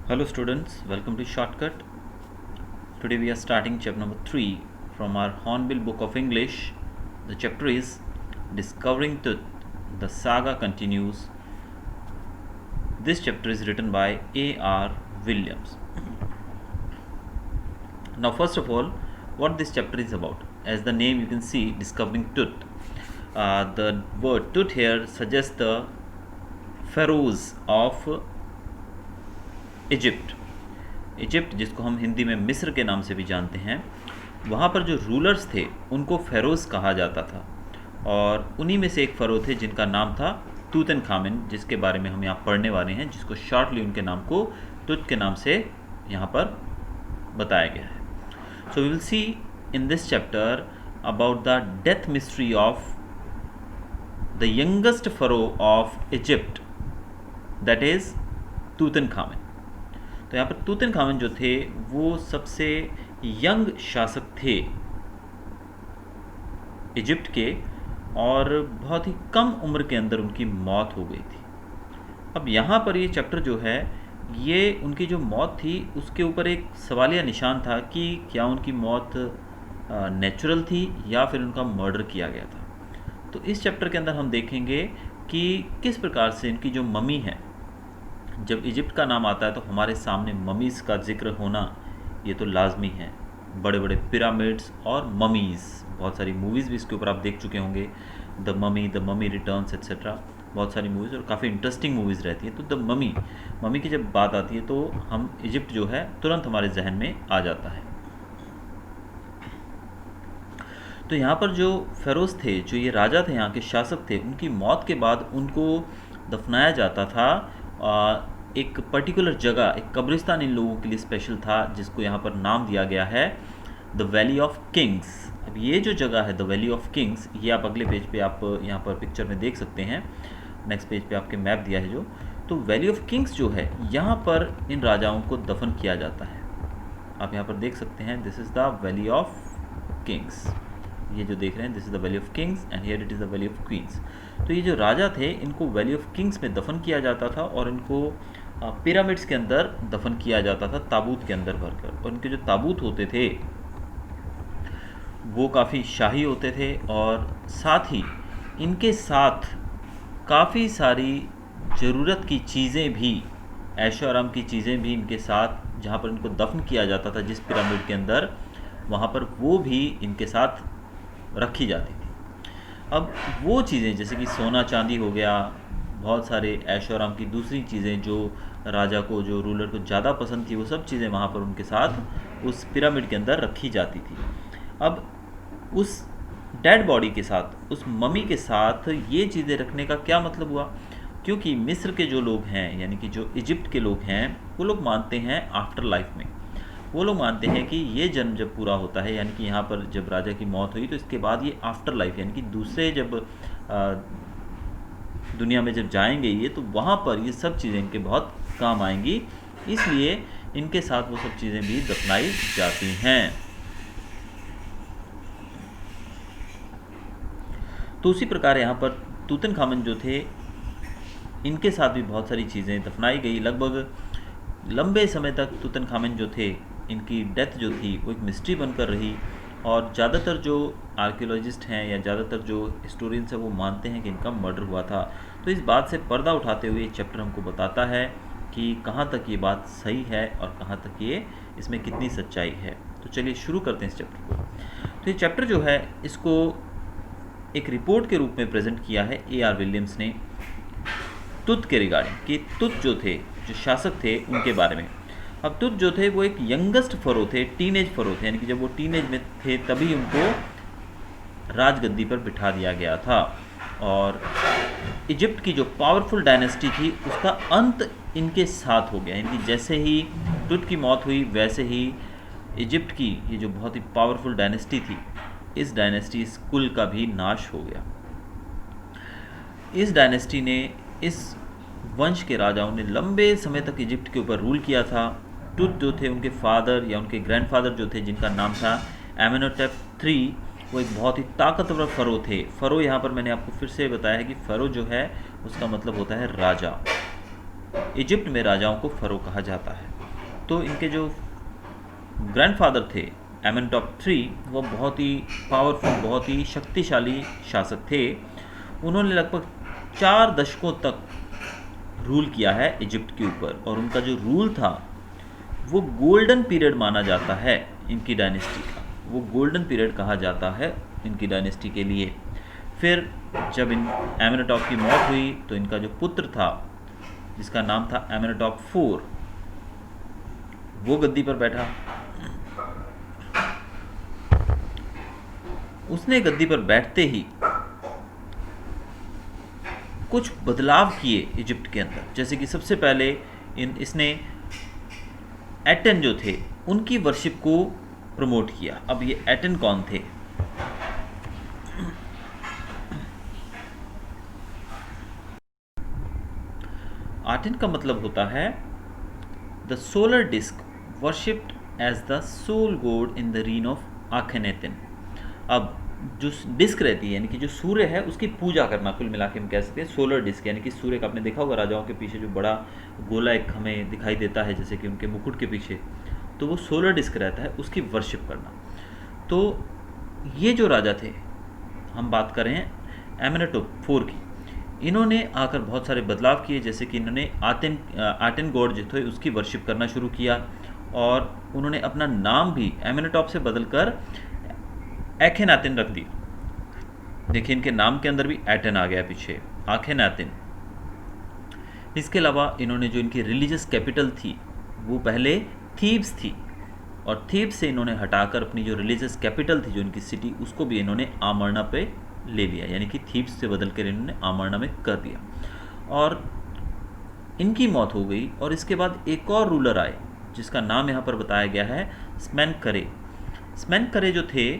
Hello students, welcome to Shortcut. Today we are starting chapter number 3 from our Hornbill book of English. The chapter is Discovering Truth. The saga continues. This chapter is written by A.R. Williams. Now first of all, what this chapter is about. As the name you can see, Discovering Truth. The word truth here suggests the pharaohs of Egypt जिसको हम हिंदी में मिस्र के नाम से भी जानते हैं, वहाँ पर जो रूलर्स थे उनको फेरोज़ कहा जाता था और उन्हीं में से एक फ़रो थे जिनका नाम था तूतनखामेन, जिसके बारे में हम यहाँ पढ़ने वाले हैं, जिसको शॉर्टली उनके नाम को तुत के नाम से यहाँ पर बताया गया है. So we will see in this chapter about the death mystery of the youngest pharaoh of Egypt, that is Tutankhamun. तो यहाँ पर तूतनखामेन जो थे वो सबसे यंग शासक थे इजिप्ट के और बहुत ही कम उम्र के अंदर उनकी मौत हो गई थी. अब यहाँ पर ये चैप्टर जो है, ये उनकी जो मौत थी उसके ऊपर एक सवालिया निशान था कि क्या उनकी मौत नेचुरल थी या फिर उनका मर्डर किया गया था. तो इस चैप्टर के अंदर हम देखेंगे कि किस प्रकार से इनकी जो मम्मी है, जब इजिप्ट का नाम आता है तो हमारे सामने ममीज़ का जिक्र होना ये तो लाजमी है. बड़े बड़े पिरामिड्स और ममीज़, बहुत सारी मूवीज़ भी इसके ऊपर आप देख चुके होंगे, द ममी रिटर्न्स एट्सेट्रा, बहुत सारी मूवीज़ और काफ़ी इंटरेस्टिंग मूवीज़ रहती हैं. तो द ममी की जब बात आती है तो हम इजिप्ट जो है तुरंत हमारे जहन में आ जाता है. तो यहाँ पर जो फेरोज़ थे, जो ये राजा थे, यहाँ के शासक थे, उनकी मौत के बाद उनको दफनाया जाता था एक पर्टिकुलर जगह, एक कब्रिस्तान इन लोगों के लिए स्पेशल था, जिसको यहाँ पर नाम दिया गया है द वैली ऑफ किंग्स. अब ये जो जगह है द वैली ऑफ किंग्स, ये आप अगले पेज पे आप यहाँ पर पिक्चर में देख सकते हैं. नेक्स्ट पेज पे आपके मैप दिया है जो. तो वैली ऑफ किंग्स जो है, यहाँ पर इन राजाओं को दफन किया जाता है. आप यहाँ पर देख सकते हैं, this is the valley of kings. ये जो देख रहे हैं, this is the valley of kings and here it is the valley of queens. तो ये जो राजा थे, इनको वैली ऑफ किंग्स में दफन किया जाता था और इनको पिरामिड्स के अंदर दफन किया जाता था, ताबूत के अंदर भरकर. और इनके जो ताबूत होते थे वो काफ़ी शाही होते थे और साथ ही इनके साथ काफ़ी सारी ज़रूरत की चीज़ें भी, ऐशो आराम की चीज़ें भी इनके साथ, जहाँ पर इनको दफन किया जाता था जिस पिरामिड के अंदर, वहाँ पर वो भी इनके साथ रखी जाती थी. अब वो चीज़ें जैसे कि सोना चांदी हो गया, बहुत सारे ऐशो आराम की दूसरी चीज़ें जो राजा को, जो रूलर को ज़्यादा पसंद थी, वो सब चीज़ें वहाँ पर उनके साथ उस पिरामिड के अंदर रखी जाती थी. अब उस डेड बॉडी के साथ, उस मम्मी के साथ ये चीज़ें रखने का क्या मतलब हुआ? क्योंकि मिस्र के जो लोग हैं, यानी कि जो इजिप्ट के लोग हैं, वो लोग मानते हैं आफ्टर लाइफ में. वो लोग मानते हैं कि ये जन्म जब पूरा होता है, यानी कि यहाँ पर जब राजा की मौत हुई तो इसके बाद ये आफ्टर लाइफ, यानी कि दूसरे जब दुनिया में जब जाएंगे ये, तो वहाँ पर ये सब चीज़ें इनके बहुत काम आएंगी. इसलिए इनके साथ वो सब चीज़ें भी दफनाई जाती हैं. तो उसी प्रकार यहाँ पर तूतनखामेन जो थे, इनके साथ भी बहुत सारी चीज़ें दफनाई गई. लगभग लंबे समय तक तूतनखामेन जो थे, इनकी डेथ जो थी वो एक मिस्ट्री बनकर रही और ज़्यादातर जो आर्कियोलॉजिस्ट हैं या ज़्यादातर जो हिस्टोरियंस हैं वो मानते हैं कि इनका मर्डर हुआ था. तो इस बात से पर्दा उठाते हुए चैप्टर हमको बताता है कि कहाँ तक ये बात सही है और कहाँ तक ये, इसमें कितनी सच्चाई है. तो चलिए शुरू करते हैं इस चैप्टर को. तो ये चैप्टर जो है, इसको एक रिपोर्ट के रूप में प्रेजेंट किया है A.R. विलियम्स ने तुत के रिगार्डिंग, कि तुत जो थे, जो शासक थे, उनके बारे में. अब तुत जो थे वो एक यंगेस्ट फ़रो थे, टीनेज फ़रो थे, यानी कि जब वो टीनेज में थे तभी उनको राजगद्दी पर बिठा दिया गया था. और इजिप्ट की जो पावरफुल डायनेस्टी थी उसका अंत इनके साथ हो गया. यानी कि जैसे ही तुत की मौत हुई, वैसे ही इजिप्ट की ये जो बहुत ही पावरफुल डायनेस्टी थी, इस डायनेस्टी, इस कुल का भी नाश हो गया. इस डायनेस्टी ने, इस वंश के राजाओं ने लंबे समय तक इजिप्ट के ऊपर रूल किया था. तुत जो थे, उनके फादर या उनके ग्रैंडफादर जो थे, जिनका नाम था एमेनोटेप III, वो एक बहुत ही ताकतवर फ़रो थे. फ़रो यहाँ पर मैंने आपको फिर से बताया है कि फ़रो जो है उसका मतलब होता है राजा. इजिप्ट में राजाओं को फ़रो कहा जाता है. तो इनके जो ग्रैंडफादर थे एमेनटॉप III, वो बहुत ही पावरफुल, बहुत ही शक्तिशाली शासक थे। उन्होंने लगभग 4 दशकों तक रूल किया है इजिप्ट के ऊपर, और उनका जो रूल था वो गोल्डन पीरियड माना जाता है इनकी डायनेस्टी का। वो गोल्डन पीरियड कहा जाता है इनकी डायनेस्टी के लिए। फिर जब इन एमेनटॉप की मौत हुई तो इनका जो पुत्र था जिसका नाम था एमेनटॉप IV, वो गद्दी पर बैठा। उसने गद्दी पर बैठते ही कुछ बदलाव किए इजिप्ट के अंदर, जैसे कि सबसे पहले इसने एटन जो थे उनकी वर्शिप को प्रमोट किया। अब ये एटन कौन थे? आटेन का मतलब होता है the solar disc worshipped as the sole god in the reign of Akhenaten. अब जो डिस्क रहती है यानी कि जो सूर्य है उसकी पूजा करना, कुल मिला के हम कह सकते हैं सोलर डिस्क, यानी कि सूर्य का आपने देखा होगा राजाओं के पीछे जो बड़ा गोला एक हमें दिखाई देता है जैसे कि उनके मुकुट के पीछे, तो वो सोलर डिस्क रहता है, उसकी वर्शिप करना। तो ये जो राजा थे, हम बात कर रहे हैं एमेनटॉप IV की, इन्होंने आकर बहुत सारे बदलाव किए, जैसे कि इन्होंने आटेन गॉड जो थे उसकी वर्शिप करना शुरू किया, और उन्होंने अपना नाम भी एमेनटॉप से बदलकर एखेनातिन रख दिया। देखिए इनके नाम के अंदर भी एटन आ गया पीछे, आखेनातिन। इसके अलावा इन्होंने जो इनकी रिलीजियस कैपिटल थी वो पहले थीब्स थी, और थीब्स से इन्होंने हटाकर अपनी जो रिलीजियस कैपिटल थी जो इनकी सिटी, उसको भी इन्होंने आमरना पे ले लिया, यानी कि थीब्स से बदल कर इन्होंने आमरना में कर दिया। और इनकी मौत हो गई, और इसके बाद एक और रूलर आए जिसका नाम यहाँ पर बताया गया है स्मेनकरे। स्मेनकरे जो थे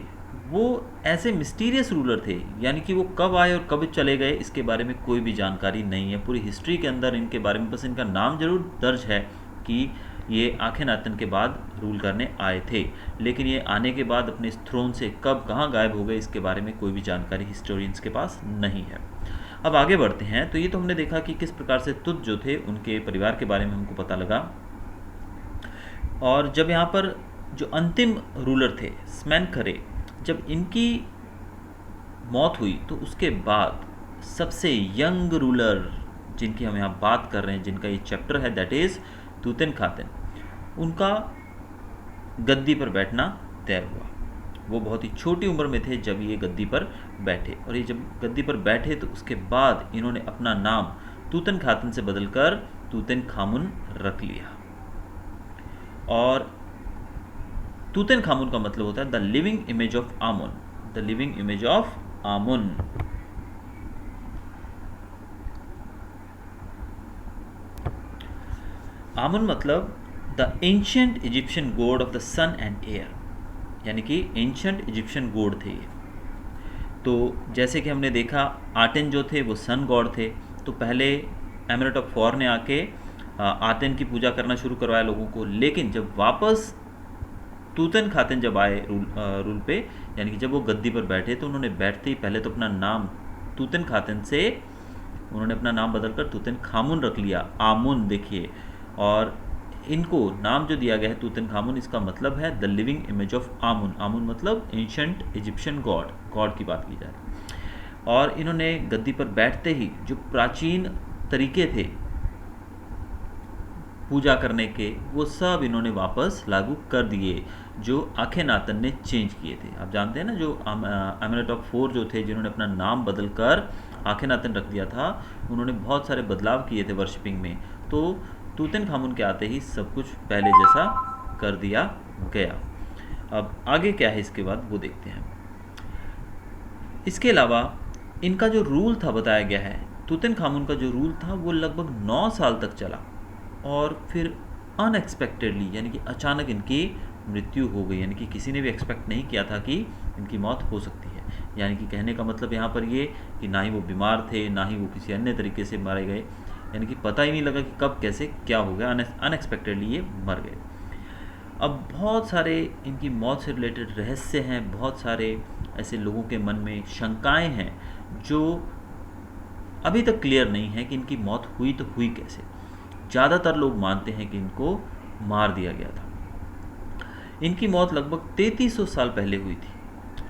वो ऐसे मिस्टीरियस रूलर थे, यानी कि वो कब आए और कब चले गए इसके बारे में कोई भी जानकारी नहीं है पूरी हिस्ट्री के अंदर इनके बारे में। बस इनका नाम जरूर दर्ज है कि ये आखेनातन के बाद रूल करने आए थे, लेकिन ये आने के बाद अपने इस थ्रोन से कब कहाँ गायब हो गए इसके बारे में कोई भी जानकारी हिस्टोरियंस के पास नहीं है। अब आगे बढ़ते हैं। तो ये तो हमने देखा कि किस प्रकार से तुत जो थे उनके परिवार के बारे में हमको पता लगा, और जब यहाँ पर जो अंतिम रूलर थे स्मेनकरे, जब इनकी मौत हुई तो उसके बाद सबसे यंग रूलर जिनकी हम यहाँ बात कर रहे हैं, जिनका ये चैप्टर है, दैट इज़ तूतनखातन, उनका गद्दी पर बैठना तय हुआ। वो बहुत ही छोटी उम्र में थे जब ये गद्दी पर बैठे, और ये जब गद्दी पर बैठे तो उसके बाद इन्होंने अपना नाम तूतनखातन से बदलकर तूतनखामुन रख लिया। और तूतनखामुन का मतलब होता है the living image of Amun, the living image of Amun. Amun मतलब the ancient Egyptian god of the sun and air, यानी कि एंशियंट इजिप्शियन गॉड थे ये। तो जैसे कि हमने देखा आटेन जो थे वो सन गॉड थे, तो पहले एमेनटॉप IV ने आके आटेन की पूजा करना शुरू करवाया लोगों को, लेकिन जब वापस तूतनखातन जब आए रूल पे, यानी कि जब वो गद्दी पर बैठे, तो उन्होंने बैठते ही पहले तो अपना नाम तूतनखातन से उन्होंने अपना नाम बदलकर तूतनखामुन रख लिया, आमुन देखिए। और इनको नाम जो दिया गया है तूतनखामुन, इसका मतलब है the living image of Amun. Amun मतलब एंशियंट इजिप्शियन गॉड की बात की जाए। और इन्होंने गद्दी पर बैठते ही जो प्राचीन तरीके थे पूजा करने के, वो सब इन्होंने वापस लागू कर दिए जो आखेनातन ने चेंज किए थे। आप जानते हैं ना, जो एमेनटॉप IV जो थे जिन्होंने अपना नाम बदलकर आखेनातन रख दिया था, उन्होंने बहुत सारे बदलाव किए थे वर्शिपिंग में। तो तूतनखामुन के आते ही सब कुछ पहले जैसा कर दिया गया। अब आगे क्या है इसके बाद वो देखते हैं। इसके अलावा इनका जो रूल था बताया गया है, तूतनखामुन का जो रूल था वो लगभग 9 साल तक चला, और फिर अनएक्सपेक्टेडली यानी कि अचानक इनकी मृत्यु हो गई। यानी कि किसी ने भी एक्सपेक्ट नहीं किया था कि इनकी मौत हो सकती है। यानी कि कहने का मतलब यहाँ पर ये कि ना ही वो बीमार थे, ना ही वो किसी अन्य तरीके से मारे गए, यानी कि पता ही नहीं लगा कि कब कैसे क्या हो गया, अनएक्सपेक्टेडली ये मर गए। अब बहुत सारे इनकी मौत से रिलेटेड रहस्य हैं, बहुत सारे ऐसे लोगों के मन में शंकाएं हैं जो अभी तक क्लियर नहीं है कि इनकी मौत हुई तो हुई कैसे। ज़्यादातर लोग मानते हैं कि इनको मार दिया गया था। इनकी मौत लगभग 3300 साल पहले हुई थी।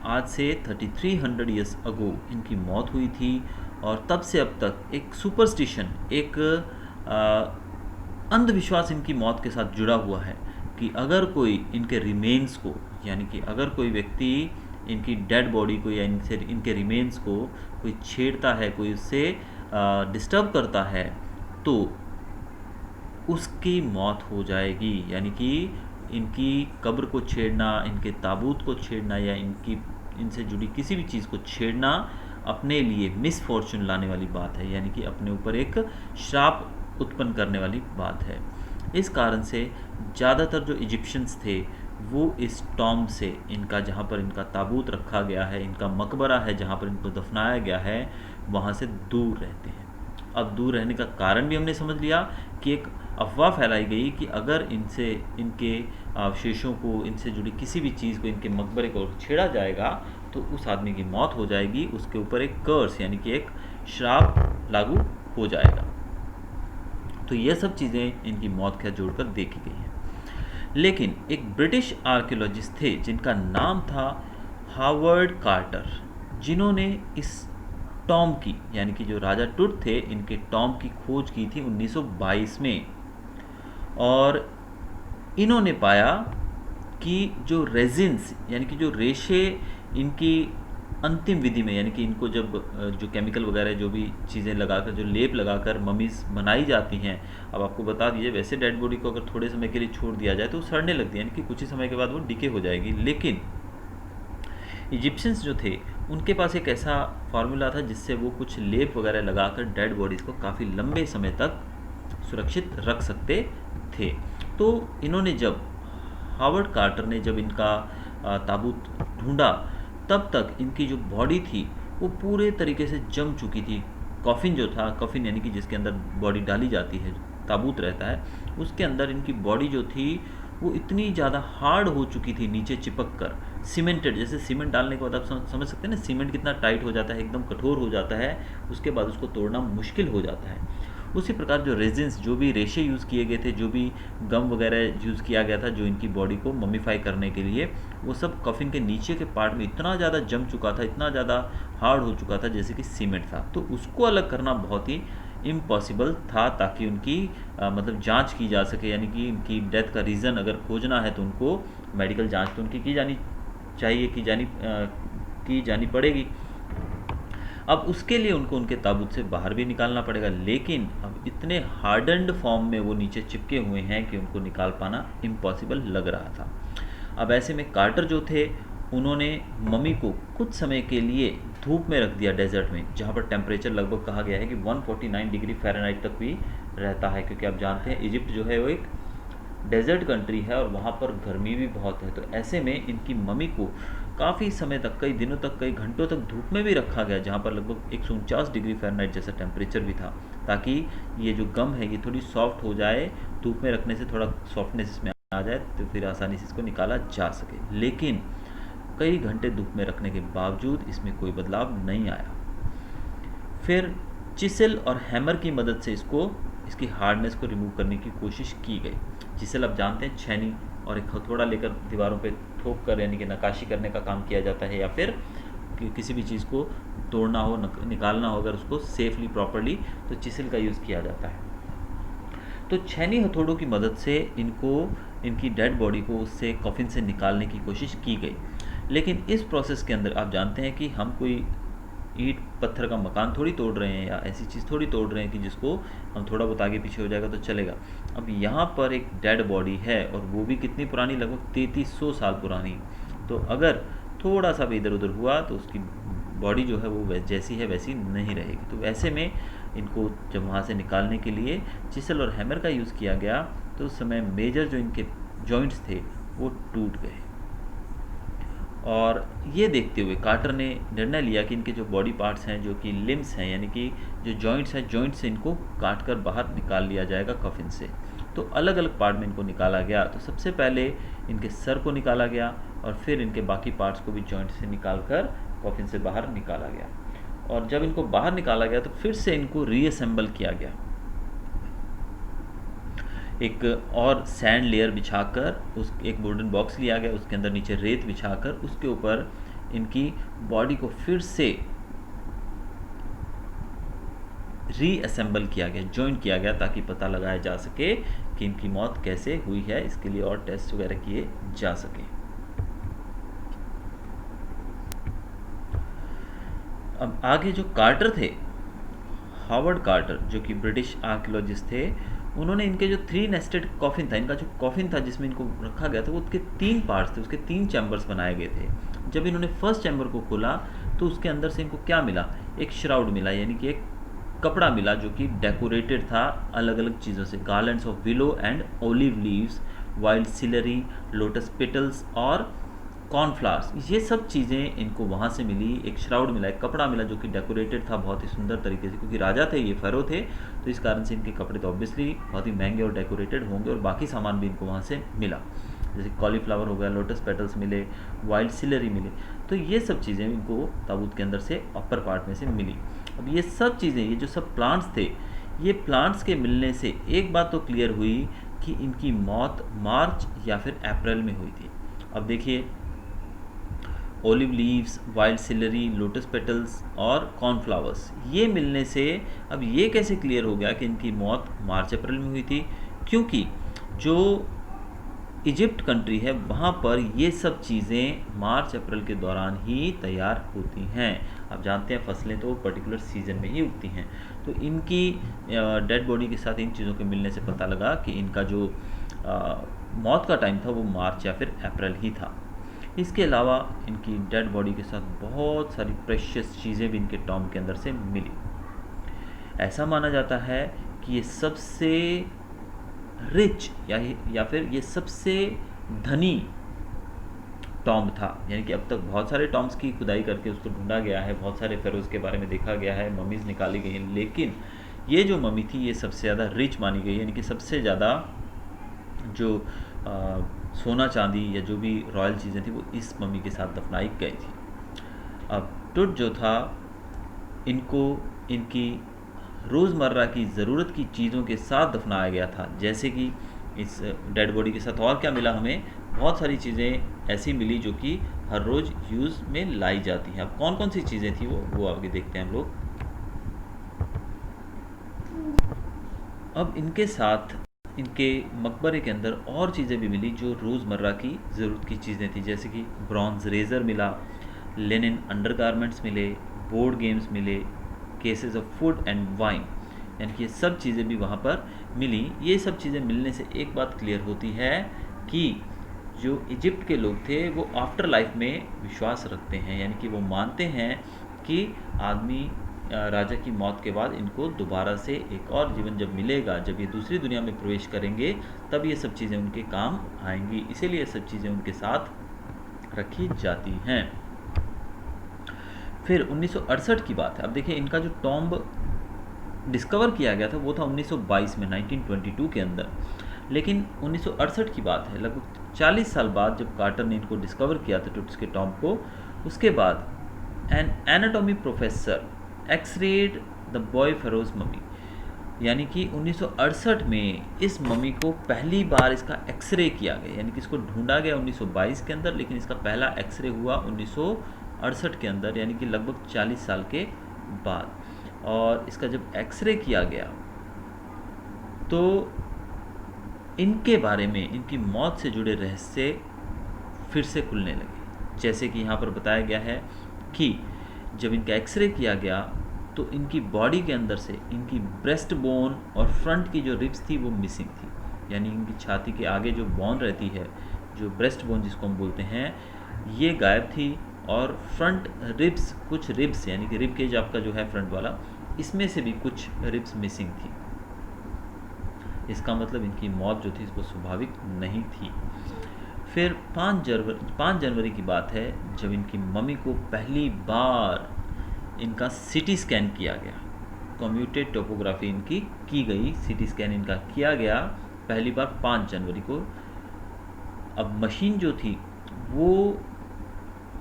आज से 3300 ईयर्स अगो इनकी मौत हुई थी, और तब से अब तक एक सुपरस्टिशन, एक अंधविश्वास इनकी मौत के साथ जुड़ा हुआ है कि अगर कोई इनके रिमेन्स को, यानी कि अगर कोई व्यक्ति इनकी डेड बॉडी को या इनसे इनके रिमेन्स को कोई छेड़ता है, कोई उससे डिस्टर्ब करता है, तो उसकी मौत हो जाएगी। यानी कि इनकी कब्र को छेड़ना, इनके ताबूत को छेड़ना या इनसे जुड़ी किसी भी चीज़ को छेड़ना अपने लिए मिसफॉर्चून लाने वाली बात है, यानी कि अपने ऊपर एक श्राप उत्पन्न करने वाली बात है। इस कारण से ज़्यादातर जो इजिप्शियंस थे वो इस टॉम्ब से, इनका जहाँ पर इनका ताबूत रखा गया है, इनका मकबरा है जहाँ पर इनको दफनाया गया है, वहाँ से दूर रहते हैं। अब दूर रहने का कारण भी हमने समझ लिया कि एक अफवाह फैलाई गई कि अगर इनसे, इनके अवशेषों को, इनसे जुड़ी किसी भी चीज़ को, इनके मकबरे को छेड़ा जाएगा तो उस आदमी की मौत हो जाएगी, उसके ऊपर एक कर्स यानी कि एक श्राप लागू हो जाएगा। तो ये सब चीज़ें इनकी मौत के साथ जोड़कर देखी गई हैं। लेकिन एक ब्रिटिश आर्कियोलॉजिस्ट थे जिनका नाम था हावर्ड कार्टर, जिन्होंने इस टॉम्ब की, यानी कि जो राजा टुट थे, इनके टॉम्ब की खोज की थी 1922 में। और इन्होंने पाया कि जो रेजिन्स, यानी कि जो रेशे इनकी अंतिम विधि में, यानी कि इनको जब जो केमिकल वगैरह जो भी चीज़ें लगाकर, जो लेप लगाकर ममीज बनाई जाती हैं। अब आपको बता दीजिए, वैसे डेड बॉडी को अगर थोड़े समय के लिए छोड़ दिया जाए तो वो सड़ने लगती है, यानी कि कुछ ही समय के बाद वो डिके हो जाएगी। लेकिन इजिप्शियंस जो थे उनके पास एक ऐसा फार्मूला था जिससे वो कुछ लेप वगैरह लगाकर डेड बॉडीज़ को काफ़ी लंबे समय तक सुरक्षित रख सकते थे। तो इन्होंने जब, हावर्ड कार्टर ने जब इनका ताबूत ढूंढा, तब तक इनकी जो बॉडी थी वो पूरे तरीके से जम चुकी थी। कॉफिन जो था, कॉफिन यानी कि जिसके अंदर बॉडी डाली जाती है, ताबूत रहता है, उसके अंदर इनकी बॉडी जो थी वो इतनी ज़्यादा हार्ड हो चुकी थी, नीचे चिपक कर, सीमेंटेड। जैसे सीमेंट डालने के बाद आप समझ सकते हैं ना, सीमेंट कितना टाइट हो जाता है, एकदम कठोर हो जाता है, उसके बाद उसको तोड़ना मुश्किल हो जाता है। उसी प्रकार जो रेजिन्स, जो भी रेशे यूज़ किए गए थे, जो भी गम वगैरह यूज़ किया गया था जो इनकी बॉडी को ममीफाई करने के लिए, वो सब कफिन के नीचे के पार्ट में इतना ज़्यादा जम चुका था, इतना ज़्यादा हार्ड हो चुका था जैसे कि सीमेंट था। तो उसको अलग करना बहुत ही इम्पॉसिबल था, ताकि उनकी मतलब जांच की जा सके, यानी कि इनकी डेथ का रीज़न अगर खोजना है तो उनको मेडिकल जांच तो उनकी की जानी चाहिए, की जानी पड़ेगी। अब उसके लिए उनको उनके ताबूत से बाहर भी निकालना पड़ेगा, लेकिन अब इतने हार्डन्ड फॉर्म में वो नीचे चिपके हुए हैं कि उनको निकाल पाना इम्पॉसिबल लग रहा था। अब ऐसे में कार्टर जो थे, उन्होंने मम्मी को कुछ समय के लिए धूप में रख दिया डेजर्ट में, जहाँ पर टेम्परेचर लगभग कहा गया है कि 149 डिग्री फ़ारेनहाइट तक भी रहता है, क्योंकि आप जानते हैं इजिप्ट जो है वो एक डेजर्ट कंट्री है और वहाँ पर गर्मी भी बहुत है। तो ऐसे में इनकी मम्मी को काफ़ी समय तक, कई दिनों तक, कई घंटों तक धूप में भी रखा गया, जहाँ पर लगभग 149 डिग्री फ़ारेनहाइट जैसा टेम्परेचर भी था, ताकि ये जो गम है ये थोड़ी सॉफ्ट हो जाए, धूप में रखने से थोड़ा सॉफ्टनेस इसमें आ जाए, तो फिर आसानी से इसको निकाला जा सके। लेकिन कई घंटे धूप में रखने के बावजूद इसमें कोई बदलाव नहीं आया। फिर चिसल और हैमर की मदद से इसकी हार्डनेस को रिमूव करने की कोशिश की गई। चिसल आप जानते हैं, छेनी और एक हथौड़ा लेकर दीवारों पे ठोक कर, यानी कि नक्काशी करने का काम किया जाता है, या फिर किसी भी चीज़ को तोड़ना हो, निकालना हो अगर उसको सेफली, प्रॉपरली, तो चिसल का यूज़ किया जाता है। तो छेनी हथौड़ों की मदद से इनकी डेड बॉडी को उससे कॉफिन से निकालने की कोशिश की गई। लेकिन इस प्रोसेस के अंदर आप जानते हैं कि हम कोई ईंट पत्थर का मकान थोड़ी तोड़ रहे हैं, या ऐसी चीज़ थोड़ी तोड़ रहे हैं कि जिसको हम थोड़ा बहुत आगे पीछे हो जाएगा तो चलेगा। अब यहाँ पर एक डेड बॉडी है, और वो भी कितनी पुरानी, लगभग 3300 साल पुरानी। तो अगर थोड़ा सा भी इधर उधर हुआ तो उसकी बॉडी जो है वो जैसी है वैसी नहीं रहेगी। तो ऐसे में इनको जब वहाँ से निकालने के लिए चिसल और हैमर का यूज़ किया गया, तो उस समय मेजर जो इनके जॉइंट्स थे वो टूट गए। और ये देखते हुए कार्टर ने निर्णय लिया कि इनके जो बॉडी पार्ट्स हैं, जो कि लिम्स हैं, यानी कि जो जॉइंट्स हैं, जॉइंट से इनको काट कर बाहर निकाल लिया जाएगा कफिन से। तो अलग अलग पार्ट में इनको निकाला गया। तो सबसे पहले इनके सर को निकाला गया, और फिर इनके बाकी पार्ट्स को भी जॉइंट से निकाल कर कॉफिन से बाहर निकाला गया। और जब इनको बाहर निकाला गया तो फिर से इनको रीअसेंबल किया गया। एक और सैंड लेयर बिछाकर उस एक वुडन बॉक्स लिया गया, उसके अंदर नीचे रेत बिछाकर उसके ऊपर इनकी बॉडी को फिर से रीअसेंबल किया गया, जॉइन किया गया, ताकि पता लगाया जा सके कि इनकी मौत कैसे हुई है। इसके लिए और टेस्ट वगैरह किए जा सके। अब आगे जो कार्टर थे, हावर्ड कार्टर, जो कि ब्रिटिश आर्कियोलॉजिस्ट थे, उन्होंने इनके जो 3 नेस्टेड कॉफिन था, इनका जो कॉफिन था जिसमें इनको रखा गया था, वो उसके 3 पार्ट्स थे, उसके 3 चैम्बर्स बनाए गए थे। जब इन्होंने फर्स्ट चैम्बर को खोला तो उसके अंदर से इनको क्या मिला, एक श्राउड मिला, यानी कि एक कपड़ा मिला जो कि डेकोरेटेड था अलग अलग चीज़ों से, garlands of willow and olive leaves, wild celery, lotus petals और कॉर्नफ्लावर्स, ये सब चीज़ें इनको वहाँ से मिली। एक श्राउड मिला, एक कपड़ा मिला जो कि डेकोरेटेड था बहुत ही सुंदर तरीके से, क्योंकि राजा थे, ये फ़रो थे, तो इस कारण से इनके कपड़े तो ऑब्वियसली बहुत ही महंगे और डेकोरेटेड होंगे, और बाकी सामान भी इनको वहाँ से मिला, जैसे कॉलीफ्लावर हो गया, लोटस पेटल्स मिले, वाइल्ड सिलरी मिले। तो ये सब चीज़ें इनको ताबूत के अंदर से अपर पार्ट में से मिली। अब ये सब चीज़ें, ये जो सब प्लांट्स थे, ये प्लांट्स के मिलने से एक बात तो क्लियर हुई कि इनकी मौत मार्च या फिर अप्रैल में हुई थी। अब देखिए, olive leaves, wild celery, lotus petals और कॉर्नफ्लावर्स, ये मिलने से अब ये कैसे क्लियर हो गया कि इनकी मौत मार्च अप्रैल में हुई थी, क्योंकि जो इजिप्ट कंट्री है वहाँ पर ये सब चीज़ें मार्च अप्रैल के दौरान ही तैयार होती हैं। आप जानते हैं फसलें तो पर्टिकुलर सीज़न में ही उगती हैं, तो इनकी डेड बॉडी के साथ इन चीज़ों के मिलने से पता लगा कि इनका जो मौत का टाइम था वो मार्च या फिर अप्रैल ही था। इसके अलावा इनकी डेड बॉडी के साथ बहुत सारी प्रेशियस चीज़ें भी इनके टॉम्ब के अंदर से मिली। ऐसा माना जाता है कि ये सबसे रिच या फिर ये सबसे धनी टॉम्ब था, यानी कि अब तक बहुत सारे टॉम्ब्स की खुदाई करके उसको ढूंढा गया है, बहुत सारे फेरोज़ के बारे में देखा गया है, ममीज़ निकाली गई हैं, लेकिन ये जो ममी थी ये सबसे ज़्यादा रिच मानी गई, यानी कि सबसे ज़्यादा जो सोना चांदी या जो भी रॉयल चीज़ें थी वो इस मम्मी के साथ दफनाई गई थी। अब टुट जो था, इनको इनकी रोज़मर्रा की ज़रूरत की चीज़ों के साथ दफनाया गया था, जैसे कि इस डेड बॉडी के साथ और क्या मिला, हमें बहुत सारी चीज़ें ऐसी मिली जो कि हर रोज़ यूज़ में लाई जाती हैं। अब कौन कौन सी चीज़ें थी वो आगे देखते हैं हम लोग। अब इनके साथ इनके मकबरे के अंदर और चीज़ें भी मिली जो रोज़मर्रा की ज़रूरत की चीज़ें थी, जैसे कि ब्रॉन्ज़ रेज़र मिला, लिनन अंडरगारमेंट्स मिले, बोर्ड गेम्स मिले, cases of food and wine, यानी कि ये सब चीज़ें भी वहाँ पर मिली। ये सब चीज़ें मिलने से एक बात क्लियर होती है कि जो इजिप्ट के लोग थे वो आफ्टर लाइफ में विश्वास रखते हैं, यानी कि वो मानते हैं कि आदमी राजा की मौत के बाद इनको दोबारा से एक और जीवन जब मिलेगा, जब ये दूसरी दुनिया में प्रवेश करेंगे, तब ये सब चीज़ें उनके काम आएंगी, इसीलिए ये सब चीज़ें उनके साथ रखी जाती हैं। फिर 1968 की बात है। अब देखिए, इनका जो टॉम्ब डिस्कवर किया गया था वो था 1922 में, 1922 के अंदर, लेकिन 1968 की बात है, लगभग 40 साल बाद जब कार्टर ने इनको डिस्कवर किया था टुट्स के टॉम्ब को, उसके बाद an anatomy professor x-rayed the boy pharaoh's mummy, यानी कि 1968 में इस ममी को पहली बार इसका एक्सरे किया गया, यानी कि इसको ढूंढा गया 1922 के अंदर, लेकिन इसका पहला एक्सरे हुआ 1968 के अंदर, यानी कि लगभग 40 साल के बाद। और इसका जब एक्सरे किया गया तो इनके बारे में, इनकी मौत से जुड़े रहस्य फिर से खुलने लगे। जैसे कि यहाँ पर बताया गया है कि जब इनका एक्सरे किया गया तो इनकी बॉडी के अंदर से इनकी ब्रेस्ट बोन और फ्रंट की जो रिब्स थी वो मिसिंग थी, यानी इनकी छाती के आगे जो बोन रहती है, जो ब्रेस्ट बोन जिसको हम बोलते हैं, ये गायब थी, और फ्रंट रिब्स, कुछ रिब्स यानी कि रिब केज आपका जो है फ्रंट वाला, इसमें से भी कुछ रिब्स मिसिंग थी। इसका मतलब इनकी मौत जो थी वो स्वाभाविक नहीं थी। फिर 5 जनवरी की बात है जब इनकी मम्मी को पहली बार इनका सीटी स्कैन किया गया, कम्प्यूटेड टोपोग्राफी इनकी की गई, सीटी स्कैन इनका किया गया पहली बार 5 जनवरी को। अब मशीन जो थी वो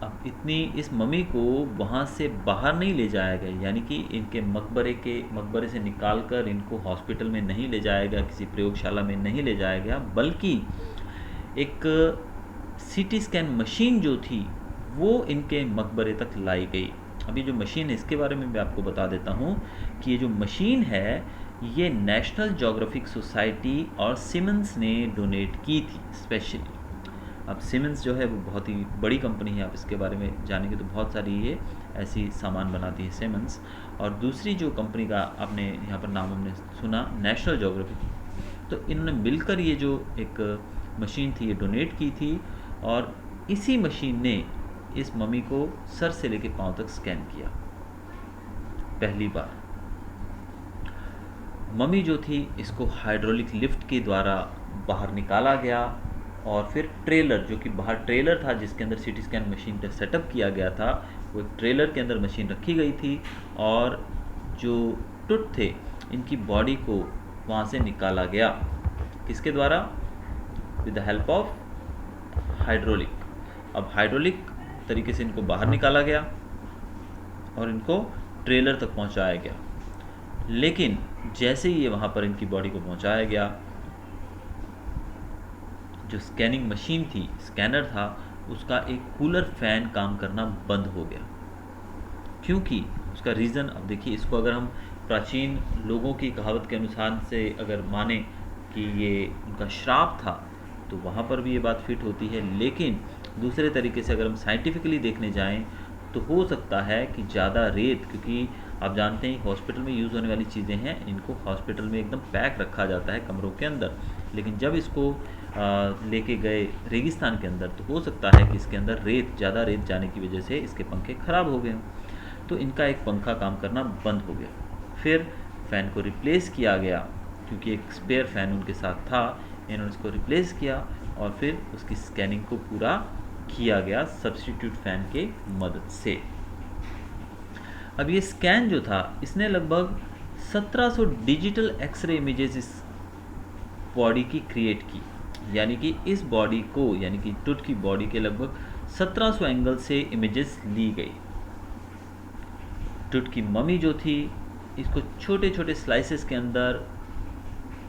अब इतनी इस मम्मी को वहाँ से बाहर नहीं ले जाया गया, यानी कि इनके मकबरे से निकाल कर इनको हॉस्पिटल में नहीं ले जाया गया, किसी प्रयोगशाला में नहीं ले जाया गया, बल्कि एक सीटी स्कैन मशीन जो थी वो इनके मकबरे तक लाई गई। अभी जो मशीन है इसके बारे में मैं आपको बता देता हूँ कि ये जो मशीन है ये नेशनल ज्योग्राफिक सोसाइटी और सिमंस ने डोनेट की थी स्पेशली। अब सिमंस जो है वो बहुत ही बड़ी कंपनी है, आप इसके बारे में जानेंगे तो बहुत सारी ये ऐसी सामान बनाती है सिमंस। और दूसरी जो कंपनी का आपने यहाँ पर नाम हमने सुना, नेशनल ज्योग्राफिक, तो इन्होंने मिलकर ये जो एक मशीन थी ये डोनेट की थी। और इसी मशीन ने इस मम्मी को सर से लेकर पांव तक स्कैन किया पहली बार। मम्मी जो थी इसको हाइड्रोलिक लिफ्ट के द्वारा बाहर निकाला गया और फिर ट्रेलर, जो कि बाहर ट्रेलर था जिसके अंदर सीटी स्कैन मशीन का सेटअप किया गया था, वो एक ट्रेलर के अंदर मशीन रखी गई थी और जो टुट थे इनकी बॉडी को वहाँ से निकाला गया। किसके द्वारा? With the help of hydraulic. अब हाइड्रोलिक तरीके से इनको बाहर निकाला गया और इनको ट्रेलर तक पहुँचाया गया। लेकिन जैसे ही ये वहाँ पर इनकी बॉडी को पहुँचाया गया, जो स्कैनिंग मशीन थी, स्कैनर था, उसका एक कूलर फैन काम करना बंद हो गया। क्योंकि उसका रीज़न, अब देखिए इसको अगर हम प्राचीन लोगों की कहावत के अनुसार से अगर माने कि ये उनका श्राप था तो वहाँ पर भी ये बात फिट होती है। लेकिन दूसरे तरीके से अगर हम साइंटिफिकली देखने जाएं तो हो सकता है कि ज़्यादा रेत, क्योंकि आप जानते हैं हॉस्पिटल में यूज़ होने वाली चीज़ें हैं, इनको हॉस्पिटल में एकदम पैक रखा जाता है कमरों के अंदर, लेकिन जब इसको लेके गए रेगिस्तान के अंदर तो हो सकता है कि इसके अंदर ज़्यादा रेत जाने की वजह से इसके पंखे ख़राब हो गए। तो इनका एक पंखा काम करना बंद हो गया। फिर फ़ैन को रिप्लेस किया गया, क्योंकि एक स्पेयर फ़ैन उनके साथ था, इन्होंने उसको रिप्लेस किया और फिर उसकी स्कैनिंग को पूरा किया गया सब्स्टिट्यूट फ़ैन के मदद से। अब ये स्कैन जो था इसने लगभग 1700 डिजिटल एक्सरे इमेजेस इस बॉडी की क्रिएट की, यानी कि इस बॉडी को, यानी कि टुट की बॉडी के लगभग 1700 एंगल से इमेजेस ली गई। टुट की मम्मी जो थी इसको छोटे छोटे स्लाइसेस के अंदर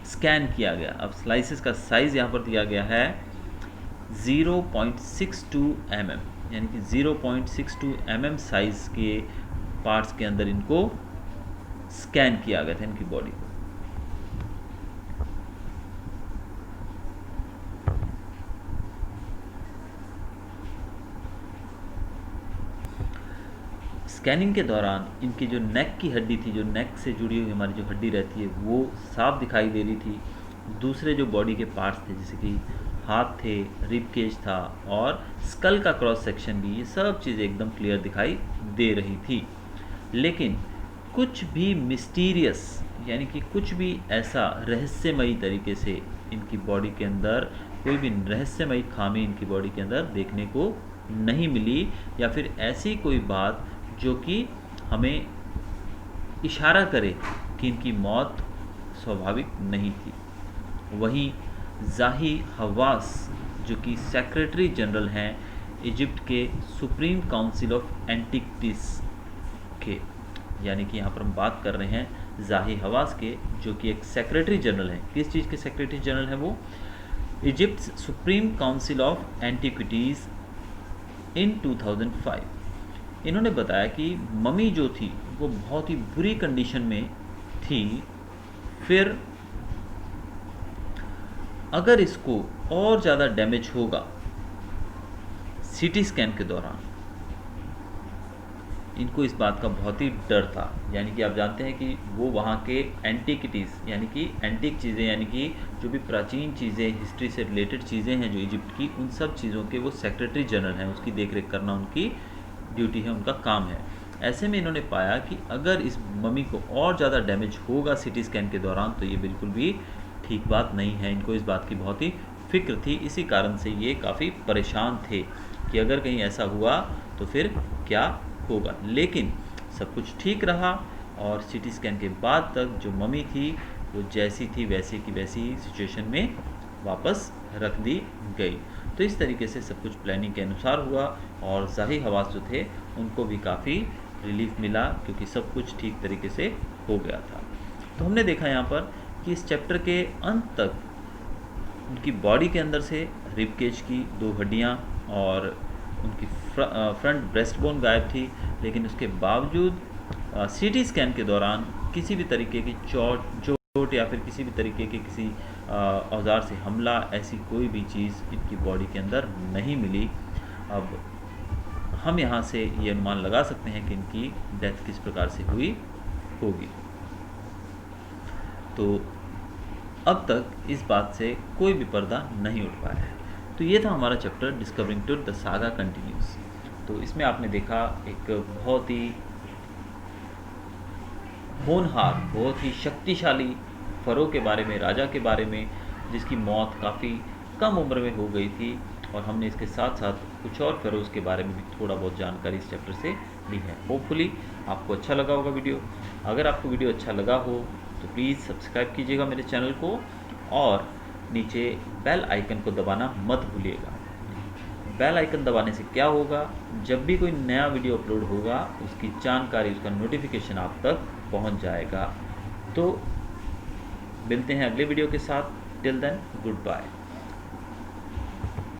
स्कैन किया गया। अब स्लाइसेस का साइज़ यहाँ पर दिया गया है 0.62 mm, यानी कि 0.62 mm साइज़ के पार्ट्स के अंदर इनको स्कैन किया गया था, इनकी बॉडी को। स्कैनिंग के दौरान इनकी जो नेक की हड्डी थी, जो नेक से जुड़ी हुई हमारी जो हड्डी रहती है, वो साफ दिखाई दे रही थी। दूसरे जो बॉडी के पार्ट्स थे जैसे कि हाथ थे, रिब केज था और स्कल का क्रॉस सेक्शन भी, ये सब चीज़ें एकदम क्लियर दिखाई दे रही थी। लेकिन कुछ भी मिस्टीरियस, यानी कि कुछ भी ऐसा रहस्यमयी तरीके से इनकी बॉडी के अंदर कोई भी रहस्यमयी खामी इनकी बॉडी के अंदर देखने को नहीं मिली, या फिर ऐसी कोई बात जो कि हमें इशारा करे कि इनकी मौत स्वाभाविक नहीं थी। वहीं ज़ाही हवास जो कि सेक्रेटरी जनरल हैं इजिप्ट के सुप्रीम काउंसिल ऑफ एंटिक्विटीज़ के, यानी कि यहाँ पर हम बात कर रहे हैं ज़ाही हवास के, जो कि एक सेक्रेटरी जनरल हैं। किस चीज़ के सेक्रेटरी जनरल हैं वो? Egypt supreme council of antiquities in 2005। इन्होंने बताया कि मम्मी जो थी वो बहुत ही बुरी कंडीशन में थी। फिर अगर इसको और ज़्यादा डैमेज होगा सीटी स्कैन के दौरान, इनको इस बात का बहुत ही डर था। यानी कि आप जानते हैं कि वो वहाँ के एंटिक्विटीज़, यानी कि एंटिक चीज़ें, यानी कि जो भी प्राचीन चीज़ें, हिस्ट्री से रिलेटेड चीज़ें हैं जो इजिप्ट की, उन सब चीज़ों के वो सेक्रेटरी जनरल हैं, उसकी देखरेख करना उनकी ड्यूटी है, उनका काम है। ऐसे में इन्होंने पाया कि अगर इस मम्मी को और ज़्यादा डैमेज होगा सीटी स्कैन के दौरान तो ये बिल्कुल भी ठीक बात नहीं है। इनको इस बात की बहुत ही फिक्र थी, इसी कारण से ये काफ़ी परेशान थे कि अगर कहीं ऐसा हुआ तो फिर क्या होगा। लेकिन सब कुछ ठीक रहा और सीटी स्कैन के बाद तक जो मम्मी थी वो जैसी थी वैसी की वैसी सिचुएशन में वापस रख दी गई। तो इस तरीके से सब कुछ प्लानिंग के अनुसार हुआ और ज़ाहिर हवास जो थे उनको भी काफ़ी रिलीफ मिला, क्योंकि सब कुछ ठीक तरीके से हो गया था। तो हमने देखा यहाँ पर कि इस चैप्टर के अंत तक उनकी बॉडी के अंदर से रिब केज की 2 हड्डियाँ और उनकी फ्रंट ब्रेस्ट बोन गायब थी, लेकिन उसके बावजूद सीटी स्कैन के दौरान किसी भी तरीके की चोट या फिर किसी भी तरीके के किसी औजार से हमला, ऐसी कोई भी चीज़ इनकी बॉडी के अंदर नहीं मिली। अब हम यहाँ से ये अनुमान लगा सकते हैं कि इनकी डेथ किस प्रकार से हुई होगी। तो अब तक इस बात से कोई भी पर्दा नहीं उठ पाया है। तो ये था हमारा chapter discovering truth the saga continues. तो इसमें आपने देखा एक बहुत ही होनहार, बहुत ही शक्तिशाली फ़रो के बारे में, राजा के बारे में, जिसकी मौत काफ़ी कम उम्र में हो गई थी। और हमने इसके साथ साथ कुछ और फ़रोज़ के बारे में भी थोड़ा बहुत जानकारी इस चैप्टर से ली है। होपफुली आपको अच्छा लगा होगा वीडियो। अगर आपको वीडियो अच्छा लगा हो तो प्लीज़ सब्सक्राइब कीजिएगा मेरे चैनल को और नीचे बेल आइकन को दबाना मत भूलिएगा। बेल आइकन दबाने से क्या होगा, जब भी कोई नया वीडियो अपलोड होगा उसकी जानकारी, उसका नोटिफिकेशन आप तक पहुंच जाएगा। तो मिलते हैं अगले वीडियो के साथ। Till then, good bye.